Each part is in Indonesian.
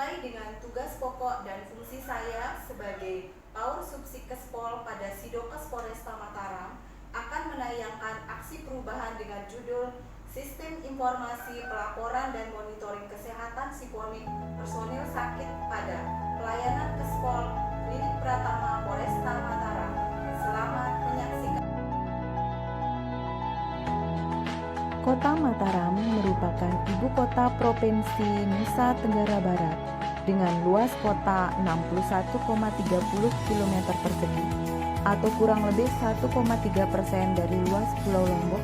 Sesuai dengan tugas pokok dan fungsi saya sebagai Paur Subsikespol pada Sidokes Polresta Mataram akan menayangkan aksi perubahan dengan judul Sistem Informasi Pelaporan dan Monitoring Kesehatan Psikonik Personil Sakit pada Pelayanan Kespol Klinik Pratama Polresta Mataram. Selamat menyaksikan. Kota Mataram merupakan ibu kota Provinsi Nusa Tenggara Barat dengan luas kota 61,30 km persegi atau kurang lebih 1,3% dari luas Pulau Lombok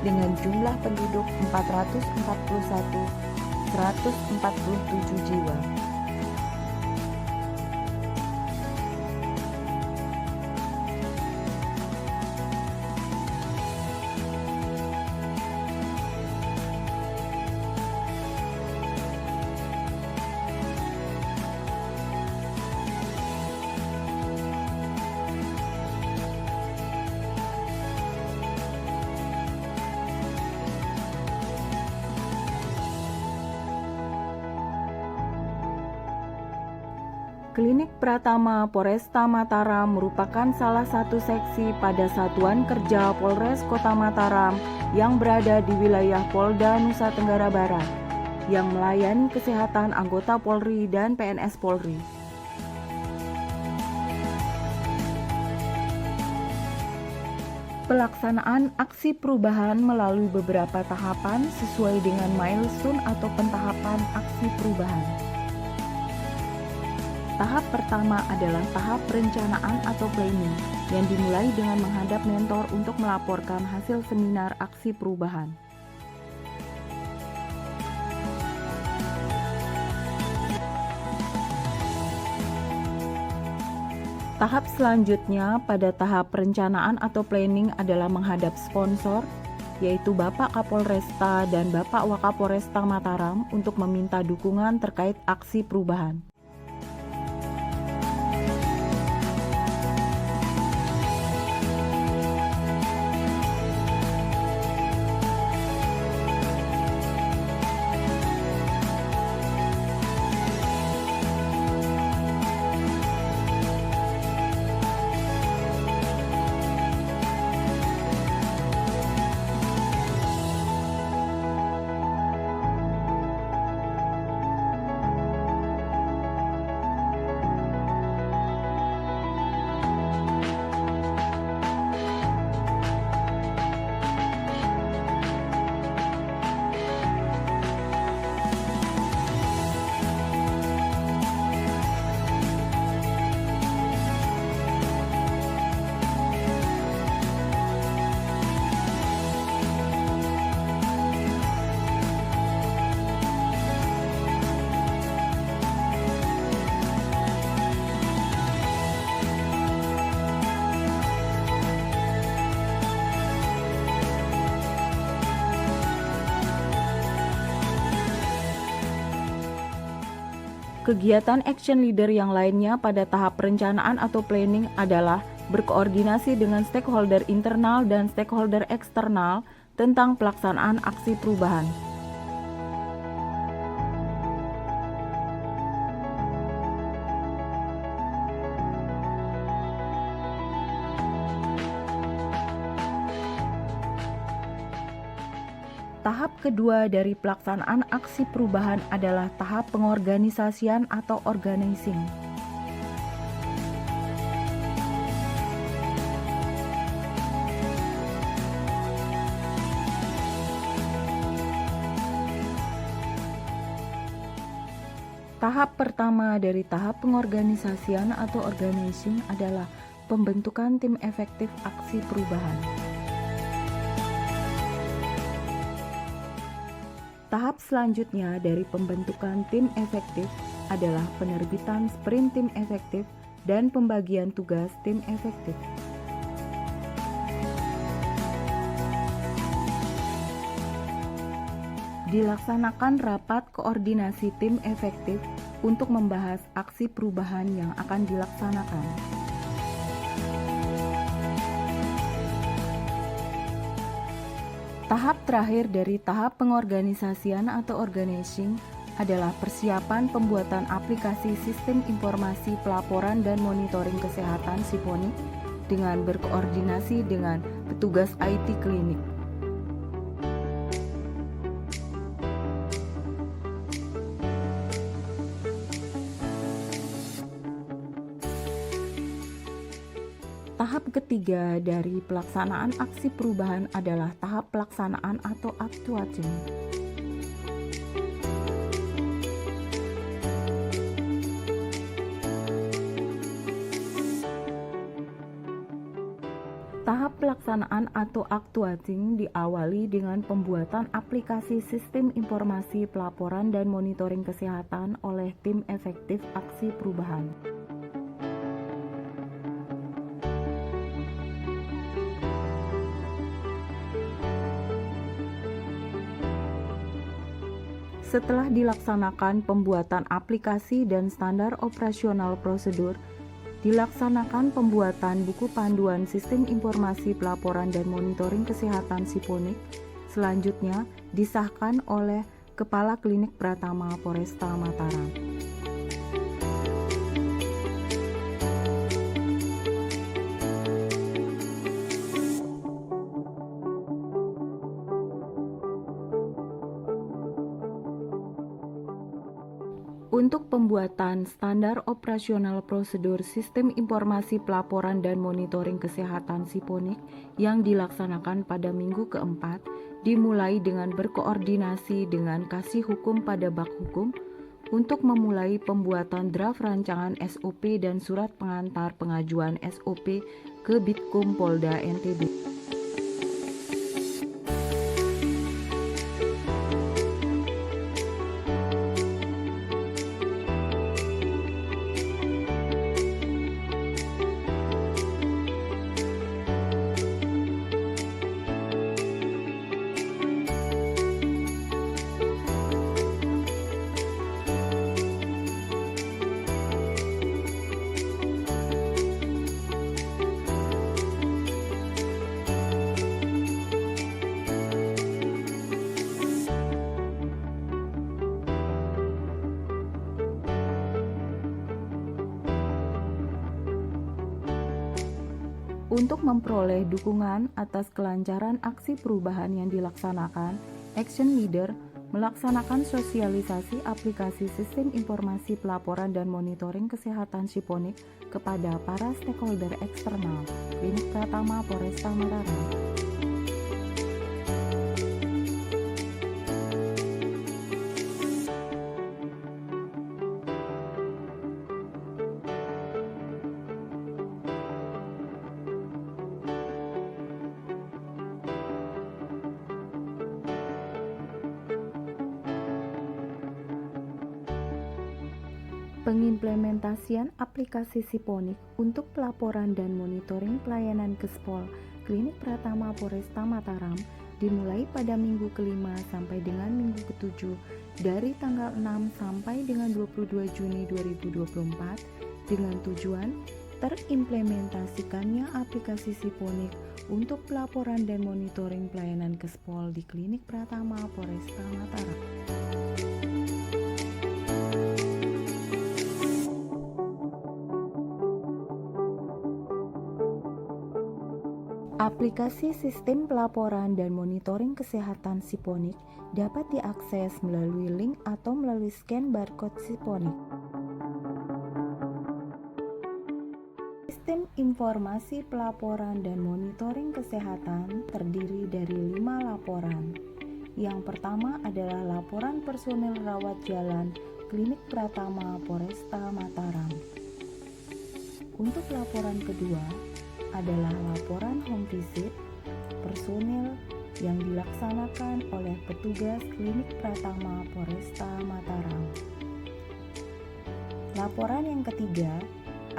dengan jumlah penduduk 441.147 jiwa. Klinik Pratama Polresta Mataram merupakan salah satu seksi pada Satuan Kerja Polres Kota Mataram yang berada di wilayah Polda Nusa Tenggara Barat yang melayani kesehatan anggota Polri dan PNS Polri. Pelaksanaan aksi perubahan melalui beberapa tahapan sesuai dengan milestone atau pentahapan aksi perubahan. Tahap pertama adalah tahap perencanaan atau planning yang dimulai dengan menghadap mentor untuk melaporkan hasil seminar aksi perubahan. Tahap selanjutnya pada tahap perencanaan atau planning adalah menghadap sponsor, yaitu Bapak Kapolresta dan Bapak Wakapolresta Mataram untuk meminta dukungan terkait aksi perubahan. Kegiatan action leader yang lainnya pada tahap perencanaan atau planning adalah berkoordinasi dengan stakeholder internal dan stakeholder eksternal tentang pelaksanaan aksi perubahan. Tahap kedua dari pelaksanaan aksi perubahan adalah tahap pengorganisasian atau organizing. Tahap pertama dari tahap pengorganisasian atau organizing adalah pembentukan tim efektif aksi perubahan. Tahap selanjutnya dari pembentukan tim efektif adalah penerbitan sprint tim efektif dan pembagian tugas tim efektif. Dilaksanakan rapat koordinasi tim efektif untuk membahas aksi perubahan yang akan dilaksanakan. Tahap terakhir dari tahap pengorganisasian atau organizing adalah persiapan pembuatan aplikasi sistem informasi pelaporan dan monitoring kesehatan Siponik dengan berkoordinasi dengan petugas IT klinik. Tahap ketiga dari pelaksanaan aksi perubahan adalah tahap pelaksanaan atau actuation. Tahap pelaksanaan atau actuating diawali dengan pembuatan aplikasi sistem informasi pelaporan dan monitoring kesehatan oleh tim efektif aksi perubahan. Setelah dilaksanakan pembuatan aplikasi dan standar operasional prosedur, dilaksanakan pembuatan buku panduan sistem informasi pelaporan dan monitoring kesehatan Siponik. Selanjutnya disahkan oleh Kepala Klinik Pratama Poresta Mataram. Untuk pembuatan standar operasional prosedur sistem informasi pelaporan dan monitoring kesehatan Siponik yang dilaksanakan pada minggu keempat, dimulai dengan berkoordinasi dengan Kasih Hukum pada Bak Hukum untuk memulai pembuatan draft rancangan SOP dan surat pengantar pengajuan SOP ke Bitkum Polda NTB. Untuk memperoleh dukungan atas kelancaran aksi perubahan yang dilaksanakan, Action Leader melaksanakan sosialisasi aplikasi sistem informasi pelaporan dan monitoring kesehatan Siponik kepada para stakeholder eksternal, Klinik Pratama Poresta Mataram. Pengimplementasian aplikasi Siponik untuk pelaporan dan monitoring pelayanan Kespol Klinik Pratama Poresta Mataram dimulai pada minggu kelima sampai dengan minggu ketujuh dari tanggal 6 sampai dengan 22 Juni 2024 dengan tujuan terimplementasikannya aplikasi Siponik untuk pelaporan dan monitoring pelayanan Kespol di Klinik Pratama Poresta Mataram. Aplikasi sistem pelaporan dan monitoring kesehatan Siponik dapat diakses melalui link atau melalui scan barcode Siponik. Sistem informasi pelaporan dan monitoring kesehatan terdiri dari 5 laporan. Yang pertama adalah laporan personel rawat jalan Klinik Pratama Poresta Mataram. Untuk laporan kedua adalah laporan home visit personil yang dilaksanakan oleh petugas Klinik Pratama Poresta Mataram. Laporan yang ketiga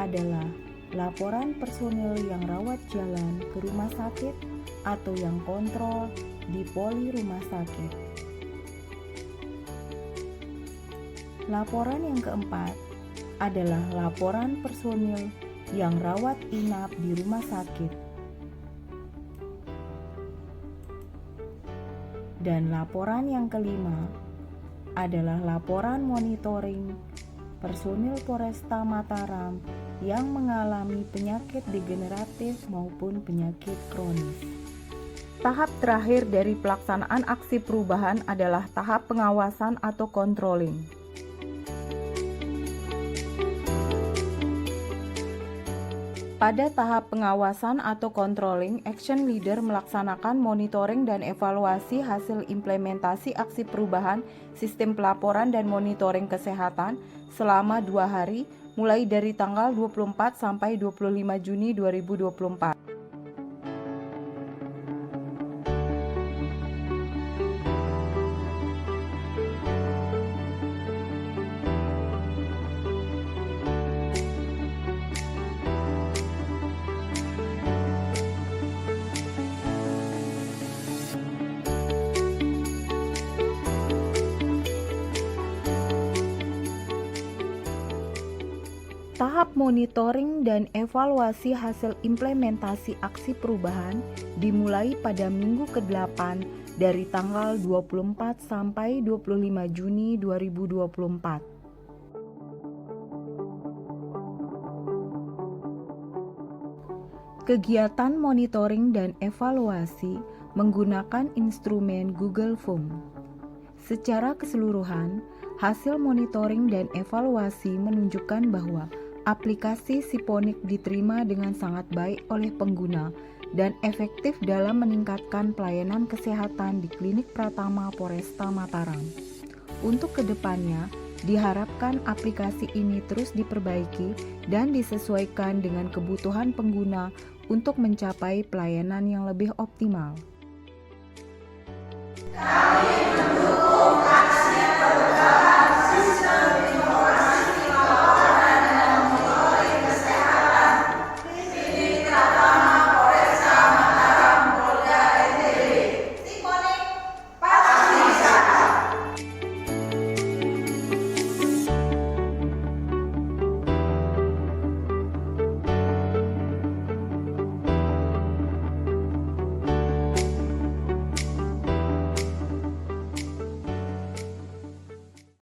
adalah laporan personil yang rawat jalan ke rumah sakit atau yang kontrol di poli rumah sakit. Laporan yang keempat adalah laporan personil yang rawat inap di rumah sakit. Dan laporan yang kelima adalah laporan monitoring personil Polresta Mataram yang mengalami penyakit degeneratif maupun penyakit kronis. Tahap terakhir dari pelaksanaan aksi perubahan adalah tahap pengawasan atau controlling. Pada tahap pengawasan atau controlling, action leader melaksanakan monitoring dan evaluasi hasil implementasi aksi perubahan sistem pelaporan dan monitoring kesehatan selama 2 hari, mulai dari tanggal 24 sampai 25 Juni 2024. Tahap monitoring dan evaluasi hasil implementasi aksi perubahan dimulai pada minggu ke-8 dari tanggal 24 sampai 25 Juni 2024. Kegiatan monitoring dan evaluasi menggunakan instrumen Google Form. Secara keseluruhan, hasil monitoring dan evaluasi menunjukkan bahwa aplikasi Siponik diterima dengan sangat baik oleh pengguna dan efektif dalam meningkatkan pelayanan kesehatan di Klinik Pratama Polresta Mataram. Untuk kedepannya, diharapkan aplikasi ini terus diperbaiki dan disesuaikan dengan kebutuhan pengguna untuk mencapai pelayanan yang lebih optimal.